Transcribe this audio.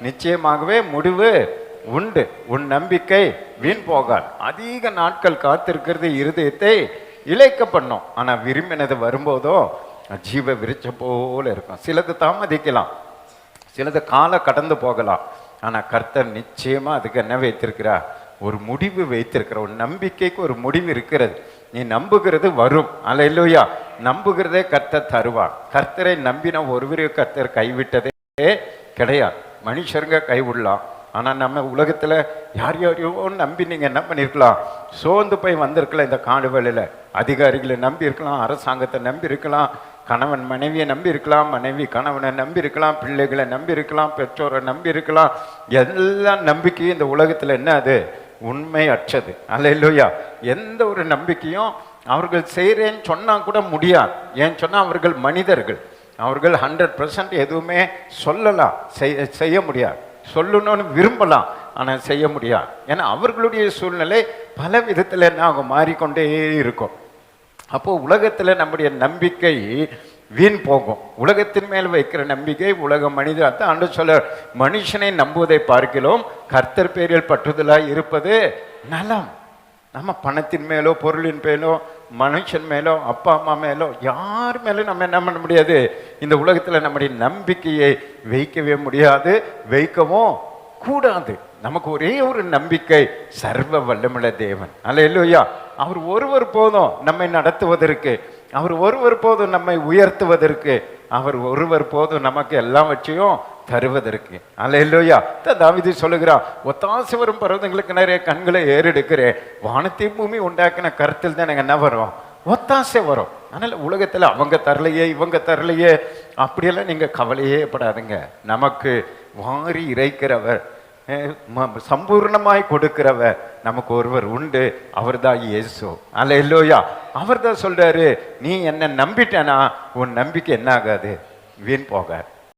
நிச்சயமாகவே முடிவு உண்டு. உன் நம்பிக்கை வீண் போகாது. அதிக நாட்கள் காத்திருக்கிறது இருதயத்தை இழைக்க பண்ணும். ஆனா விரும்பினது வரும்போதோ ஜீவ விரிச்ச போல இருக்கும். சிலது தாமதிக்கலாம், சிலது காலம் கடந்து போகலாம். ஆனா கர்த்தர் நிச்சயமா அதுக்கு என்ன வைத்திருக்கிறார்? ஒரு முடிவு வைத்திருக்கிற. ஒரு நம்பிக்கைக்கு ஒரு முடிவு இருக்கிறது. நீ நம்புகிறது வரும். அல்லேலூயா. நம்புகிறதே கர்த்தர் தருவார். கர்த்தரை நம்பின ஒருவரையும் கர்த்தர் கைவிட்டதே கிடையாது. மனுஷருங்க கைவிடலாம், ஆனா நம்ம உலகத்துல யார் யாரையோ நம்பி நீங்க என்ன பண்ணிருக்கலாம்? சோர்ந்து போய் வந்திருக்கலாம். இந்த காடு வேளையில அதிகாரிகளை நம்பி இருக்கலாம், அரசாங்கத்தை நம்பி இருக்கலாம், கணவன் மனைவியை நம்பி இருக்கலாம், மனைவி கணவனை நம்பி இருக்கலாம், பிள்ளைகளை நம்பி இருக்கலாம், பெற்றோரை நம்பி இருக்கலாம். எல்லா நம்பிக்கையும் இந்த உலகத்துல என்ன அது உண்மை அற்றது. அல்லேலூயா. எந்த ஒரு நம்பிக்கையும் அவர்கள் செய்கிறேன்னு சொன்னா கூட முடியாது. ஏன்னு சொன்னா அவர்கள் மனிதர்கள். அவர்கள் 100% எதுவுமே சொல்லலாம், செய்ய முடியாது. சொல்லணும்னு விரும்பலாம், ஆனால் செய்ய முடியாது. ஏன்னா அவர்களுடைய சூழ்நிலை பல விதத்தில் என்ன ஆகும்? மாறிக்கொண்டே இருக்கும். அப்போ உலகத்தில் நம்முடைய நம்பிக்கை வீண் போகும். உலகத்தின் மேல் வைக்கிற நம்பிக்கை உலக மனிதர் தான் ஆண்டு சொல்ல, மனுஷனை நம்புவதை பார்க்கிறோம், கர்த்தர் பேரில் பற்றுதலாக இருப்பது நலம். நம்ம பணத்தின் மேலோ பொருளின் மேலோ மனுஷன் மேலோ அப்பா அம்மா மேலோ யார் மேலும் நம்ம என்ன பண்ண முடியாது? இந்த உலகத்தில் நம்முடைய நம்பிக்கையை வைக்கவே முடியாது, வைக்கவும் கூடாது. நமக்கு ஒரே ஒரு நம்பிக்கை, சர்வ வல்லமுள்ள தேவன். அல்லேலூயா. அவர் ஒருவர் போதும் நம்மை நடத்துவதற்கு, அவர் ஒருவர் போதும் நம்மை உயர்த்துவதற்கு, அவர் ஒருவர் போதும் நமக்கு எல்லாம் வச்சையும் தருவதற்கு. அல்லேலூயா. தாவீது சொல்லுகிறான், ஒத்தாசை வரும் பர்வதங்களுக்கு நிறைய கண்களை ஏறெடுக்கிறேன், வானத்தை பூமி உண்டாக்கின கருத்தில் தான் எனக்கு என்ன வரும்? ஒத்தாசை வரும். அதனால உலகத்துல அவங்க தரலையே இவங்க தரலையே அப்படியெல்லாம் நீங்க கவலையே படாதுங்க. நமக்கு வாரி இறைக்கிறவர், சம்பூர்ணமாய் கொடுக்கிறவர் நமக்கு ஒருவர் உண்டு. அவர் தான் இயேசு. அல்லேலூயா. அவர் தான் சொல்றாரு, நீ என்ன நம்பிட்டனா உன் நம்பிக்கை என்ன ஆகாது? வீண் போகாது.